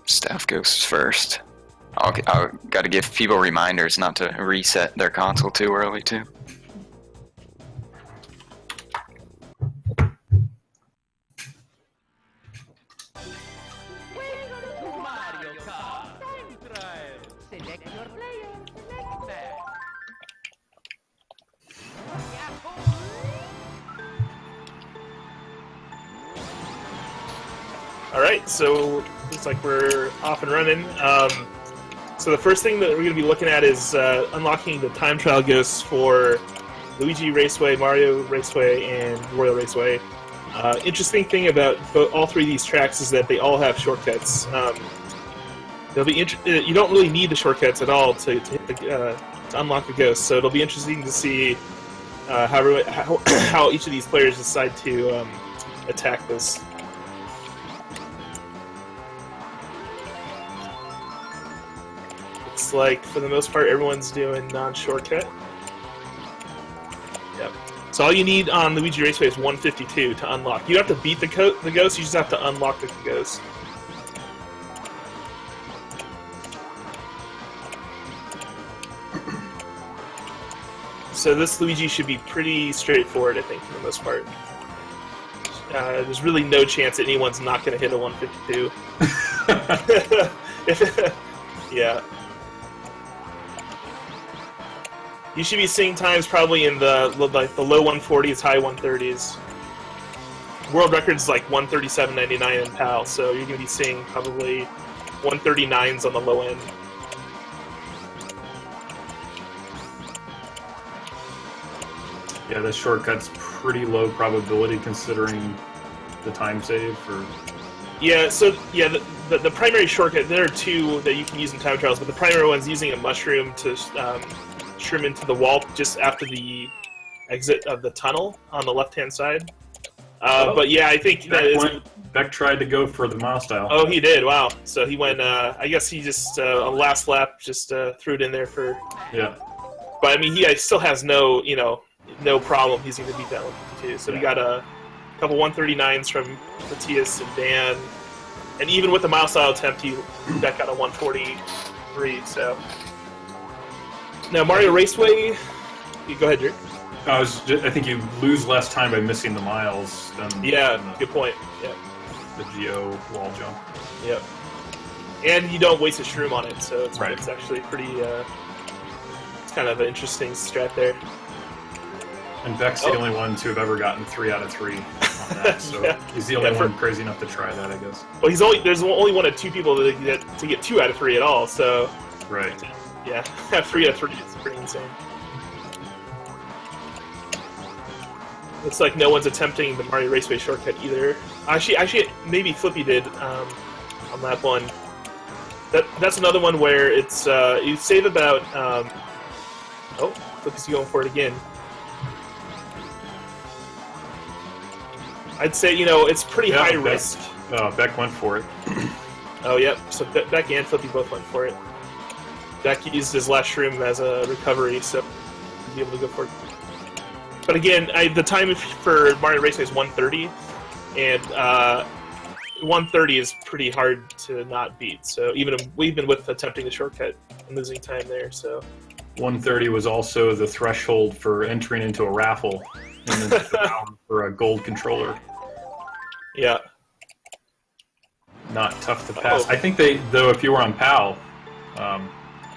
Staff ghosts first. I'll got to give people reminders not to reset their console too early too. Alright, so looks like we're off and running. So the first thing that we're going to be looking at is unlocking the time trial ghosts for Luigi Raceway, Mario Raceway, and Royal Raceway. Interesting thing about all three of these tracks is that they all have shortcuts. They'll be you don't really need the shortcuts at all to unlock the ghosts, so it'll be interesting to see how each of these players decide to attack this. Looks like, for the most part, everyone's doing non-shortcut. Yep. So all you need on Luigi Raceway is 152 to unlock. You don't have to beat the ghost, you just have to unlock the ghost. So this Luigi should be pretty straightforward, I think, for the most part. There's really no chance that anyone's not going to hit a 152. Yeah. You should be seeing times probably in the low 140s, high 130s. World record's like 137.99 in PAL, so you're going to be seeing probably 139s on the low end. Yeah, this shortcut's pretty low probability considering the time save. Yeah, so yeah, the primary shortcut, there are two that you can use in time trials, but the primary one's using a mushroom to shroom into the wall just after the exit of the tunnel on the left-hand side. But yeah, I think Beck tried to go for the milestyle. Oh, he did. Wow. So he went. I guess he just a last lap just threw it in there for. Yeah. But I mean, he still has no problem. He's going to beat that 152. So we got a couple 139s from Matthias and Dan, and even with the milestyle attempt, Beck got a 143. So now Mario Raceway. Go ahead, Drew. I think you lose less time by missing the miles than good point. Yeah, the Geo wall jump. Yep, and you don't waste a shroom on it, so it's actually pretty. It's kind of an interesting strat there. And Beck's the only one to have ever gotten 3 out of 3 on that, so he's the only one crazy enough to try that, I guess. Well, there's only one of 2 people to get 2 out of 3 at all, so yeah, 3 out of 3 is pretty insane. Looks like no one's attempting the Mario Raceway shortcut either. Actually, maybe Flippy did on that one. That's another one where it's you save about. Flippy's going for it again. I'd say it's pretty high risk. Beck went for it. Oh yep. So Beck and Flippy both went for it. Beck used his last shroom as a recovery, so he'd be able to go for it. But again, the time for Mario Raceway is 130, and 130 is pretty hard to not beat. So even with attempting the shortcut and losing time there, so 130 was also the threshold for entering into a raffle and then for a gold controller. Yeah. Not tough to pass. I think if you were on PAL,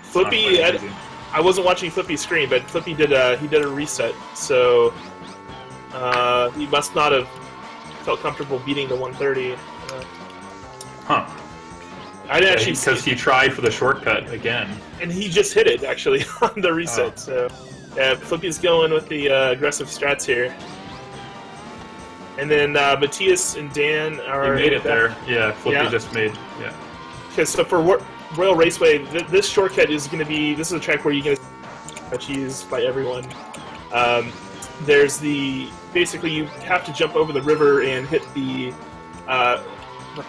Flippy. I wasn't watching Flippy's screen, but Flippy did a reset, so he must not have felt comfortable beating the 130. I didn't actually because he tried for the shortcut again, and he just hit it actually on the reset. So yeah, Flippy's going with the aggressive strats here, and then Matthias and Dan are. He made it there. Yeah, Flippy just made. Yeah. Okay, so for Royal Raceway, this shortcut is going to be. This is a track where you're going to cheese by everyone. There's basically you have to jump over the river and hit the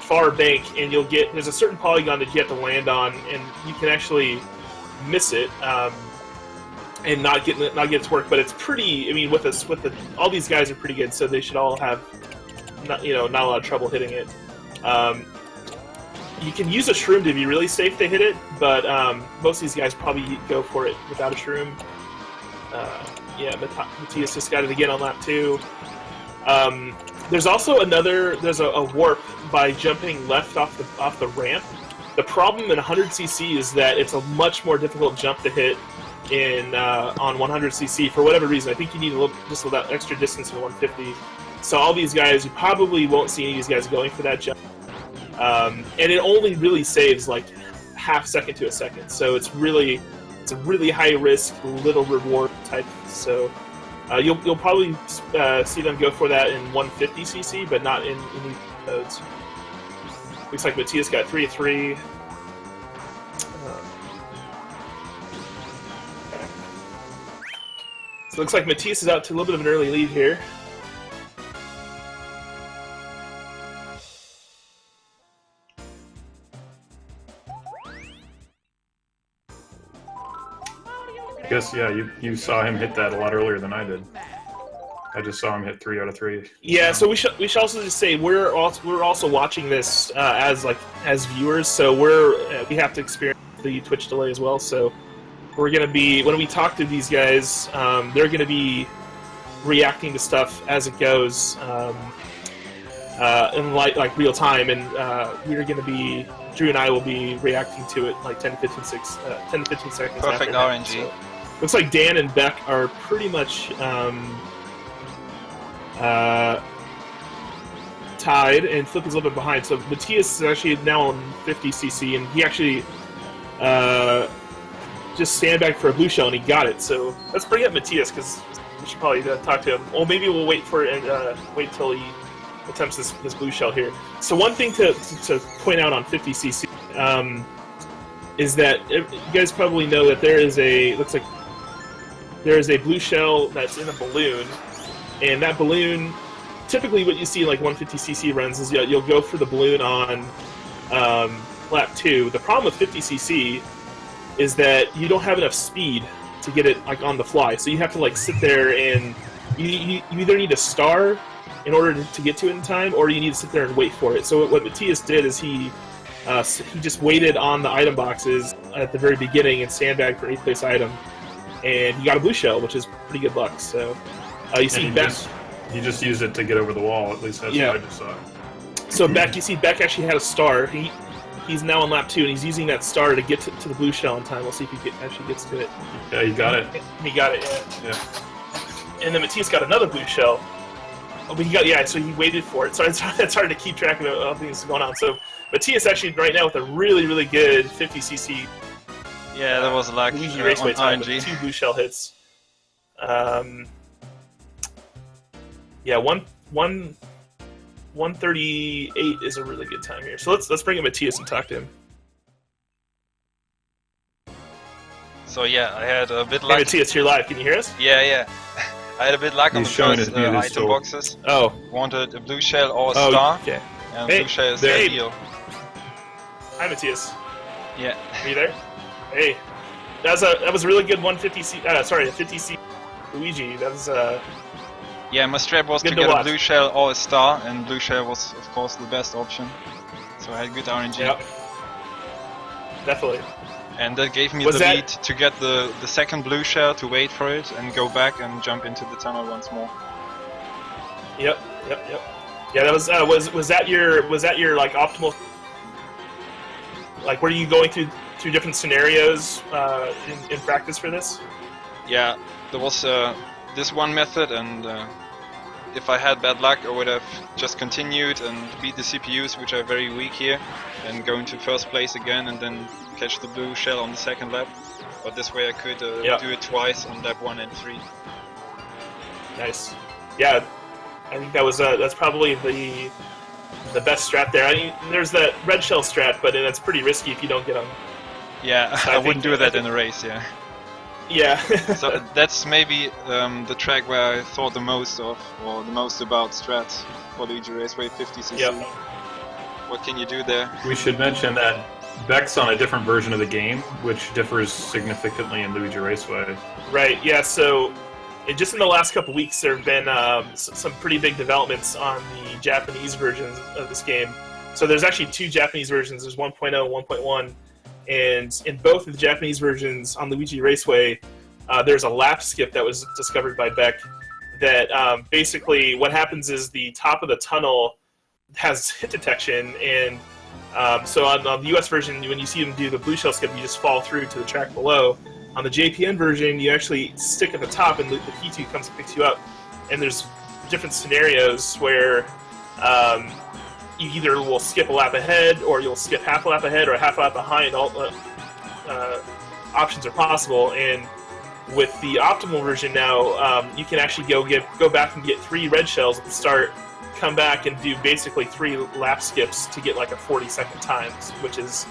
far bank, and there's a certain polygon that you have to land on, and you can actually miss it and not get it to work. But it's pretty. I mean, all these guys are pretty good, so they should all have not a lot of trouble hitting it. You can use a shroom to be really safe to hit it, but most of these guys probably go for it without a shroom. Yeah, Matthias just got it again on lap 2. There's also there's a warp by jumping left off the ramp. The problem in 100cc is that it's a much more difficult jump to hit on 100cc for whatever reason. I think you need just a little extra distance in 150. So all these guys, you probably won't see any of these guys going for that jump. And it only really saves like half second to a second. So it's a really high risk, little reward type. So you'll probably see them go for that in 150cc, but not in these modes. Looks like Matthias got 3-3. So it looks like Matthias is out to a little bit of an early lead here. I guess, yeah, you saw him hit that a lot earlier than I did. I just saw him hit 3 out of 3. Yeah, so we should also just say we're also watching this as viewers, so we have to experience the Twitch delay as well. So we're gonna be, when we talk to these guys, they're gonna be reacting to stuff as it goes in like real time, and we're gonna be, Drew and I will be reacting to it like 10 to 15 seconds. Perfect after RNG. So, looks like Dan and Beck are pretty much tied, and Flip is a little bit behind. So Matthias is actually now on 50cc, and he actually just sandbagged for a blue shell, and he got it. So let's bring up Matthias, because we should probably talk to him. Or maybe we'll wait till he attempts this blue shell here. So one thing to point out on 50cc is that you guys probably know that there is a blue shell that's in a balloon, and that balloon, typically what you see in like 150cc runs is you'll go for the balloon on lap 2. The problem with 50cc is that you don't have enough speed to get it like on the fly, so you have to like sit there, and you either need a star in order to get to it in time, or you need to sit there and wait for it. So what Matthias did is he just waited on the item boxes at the very beginning and sandbagged for 8th place item, and he got a blue shell, which is pretty good luck. So you see Beck. He just used it to get over the wall. At least that's what I just saw. So Beck, you see Beck actually had a star. He's now on lap 2, and he's using that star to get to the blue shell in time. We'll see if he actually gets to it. Yeah, he got it. He got it. Yeah. And then Matthias got another blue shell. Oh, but so he waited for it. So it's hard to keep track of all things going on. So Matthias actually right now with a really, really good 50cc. Yeah, that was like Luigi Raceway time with RNG. 2 blue shell hits. Yeah, 138 is a really good time here. So let's bring in Matthias and talk to him. So yeah, I had a bit Hey, luck. Matthias, you're live. Can you hear us? Yeah. I had a bit luck on the He's showing first his muted item still. boxes. Oh. Wanted a blue shell or a star, Okay. and Hey, blue shell is there- the deal. Hi, Matthias. Yeah. Are you there? Hey. That was a really good 50C Luigi. That was Yeah, my strat was Good to to get a watch. blue shell or a star, and blue shell was of course the best option. So I had good RNG. Yep. Definitely. And that gave me Was the that- lead to get the second blue shell, to wait for it and go back and jump into the tunnel once more. Yep. Yeah, that was that your like optimal, like were you going through different scenarios in practice for this? Yeah, there was this one method, and if I had bad luck, I would have just continued and beat the CPUs, which are very weak here, and go into first place again, and then catch the blue shell on the second lap. But this way I could do it twice on lap 1 and 3. Nice. Yeah, I think that's probably the best strat there. I mean, there's that red shell strat, but that's pretty risky if you don't get them. Yeah, So I think- wouldn't do that in a race, yeah. Yeah. So that's maybe the track where I thought the most of, or the most about strats for Luigi Raceway 50cc. Yep. What can you do there? We should mention that Beck's on a different version of the game, which differs significantly in Luigi Raceway. Right. Yeah. So, just in the last couple weeks, there have been some pretty big developments on the Japanese versions of this game. So there's actually 2 Japanese versions. There's 1.0 and 1.1, and in both of the Japanese versions on Luigi Raceway, there's a lap skip that was discovered by Beck. That basically what happens is the top of the tunnel has hit detection, and so on the US version, when you see them do the blue shell skip, you just fall through to the track below. On the JPN version, you actually stick at the top, and the P2 comes and picks you up. And there's different scenarios where you either will skip a lap ahead, or you'll skip half a lap ahead, or a half a lap behind. All options are possible, and with the optimal version now, you can actually go back and get 3 red shells at the start, come back and do basically 3 lap skips to get like a 40-second time, which is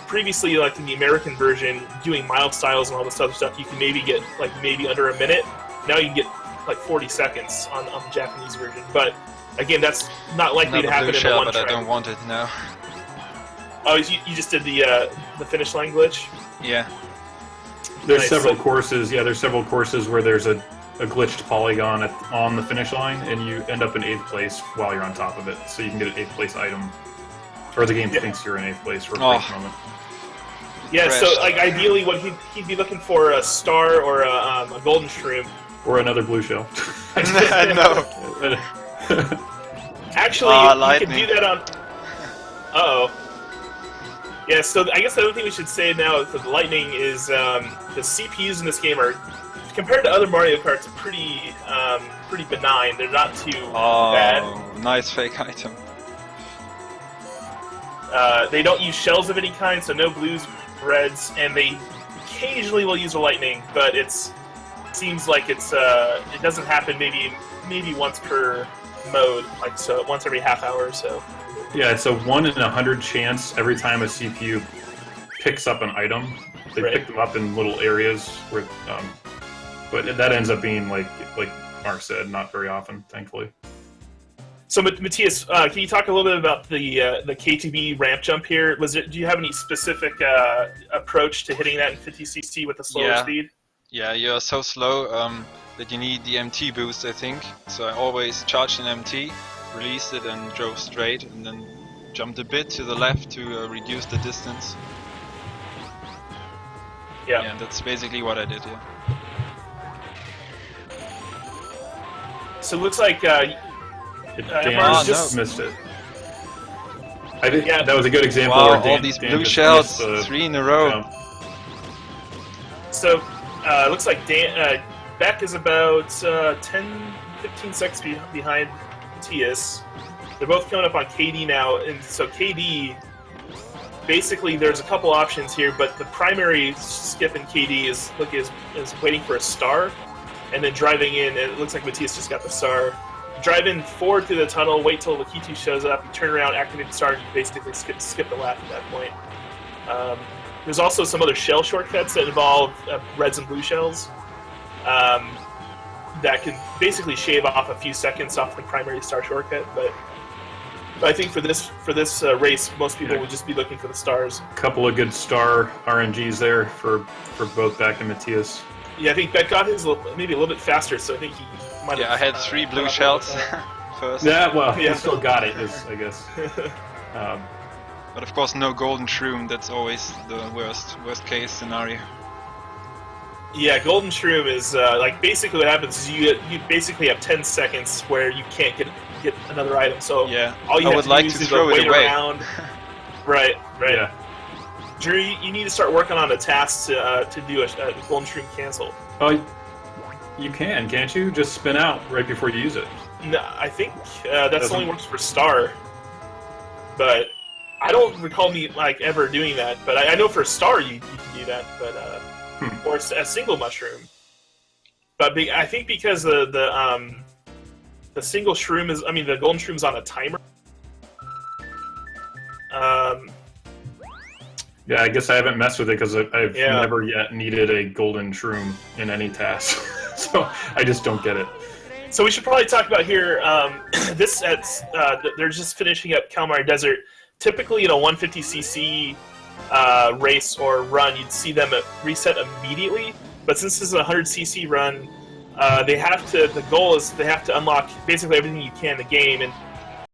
previously, like in the American version, doing mile styles and all this other stuff, you can maybe get like maybe under a minute. Now you can get like 40 seconds on the Japanese version, but again, that's not likely to happen in the one but track. I don't want it now. Oh, you just did the finish line glitch? Yeah. There's Nice. several courses. Yeah, there's several courses where there's a glitched polygon on the finish line, and you end up in 8th place while you're on top of it. So you can get an 8th place item, or the game thinks you're in 8th place for a brief moment. Yeah, so Crashed. like ideally, what he'd be looking for a star or a golden shroom. Or another blue shell. No. Actually, you can lightning. do that on. Uh-oh. Yeah, so I guess the other thing we should say now for the lightning is the CPUs in this game are, compared to other Mario Karts, pretty benign. They're not too bad. Nice fake item. They don't use shells of any kind, so no blues, reds, and they occasionally will use a lightning, but it seems like it doesn't happen maybe once per mode, like so once every half hour or so. Yeah, it's a 1 in 100 chance every time a CPU picks up an item. They Right. pick them up in little areas where, but that ends up being like Mark said, not very often, thankfully. So Matthias, can you talk a little bit about the K2B ramp jump here? Do you have any specific approach to hitting that in 50cc with a slower speed? Yeah, you're so slow that you need the MT boost, I think. So I always charged an MT, released it and drove straight, and then jumped a bit to the left to reduce the distance. Yeah. Yeah, that's basically what I did, yeah. So it looks like Dan just missed it. I think Yeah. that was a good example Wow, where Dan, all these Dan blue just shells, missed the 3 in a row. jump. So, it looks like Beck is about 10-15 seconds behind Matthias. They're both coming up on KD now, and so KD, basically there's a couple options here, but the primary skip in KD is waiting for a star, and then driving in, and it looks like Matthias just got the star. Drive in forward through the tunnel, wait till the K2 shows up, you turn around, activate the star, and you basically skip the lap at that point. There's also some other shell shortcuts that involve reds and blue shells that can basically shave off a few seconds off the primary star shortcut. But I think for this race, most people would just be looking for the stars. Couple of good star RNGs there for both Beck and Matthias. Yeah, I think Beck got his maybe a little bit faster, so I think he might have... Yeah, I had 3 blue shells first. Yeah, well, Yeah. he still got it, I guess. But of course no golden shroom, that's always the worst case scenario. Yeah, golden shroom is like basically what happens is you basically have 10 seconds where you can't get another item. So Yeah, all you I have would to like do to is throw wait it away. around. Right. Yeah. Drew, you need to start working on a task to do a golden shroom cancel. Oh, you can't you? Just spin out right before you use it. No, I think that's only works for star, but I don't recall me like ever doing that. But I know for star you can do that, but or a single mushroom. But I think because the single shroom the golden shroom's on a timer. Yeah, I guess I haven't messed with it because I've Yeah. never yet needed a golden shroom in any task, so I just don't get it. So we should probably talk about here. They're just finishing up Kalmar Desert. Typically, in a 150cc race or run, you'd see them reset immediately. But since this is a 100cc run, the goal is they have to unlock basically everything you can in the game. And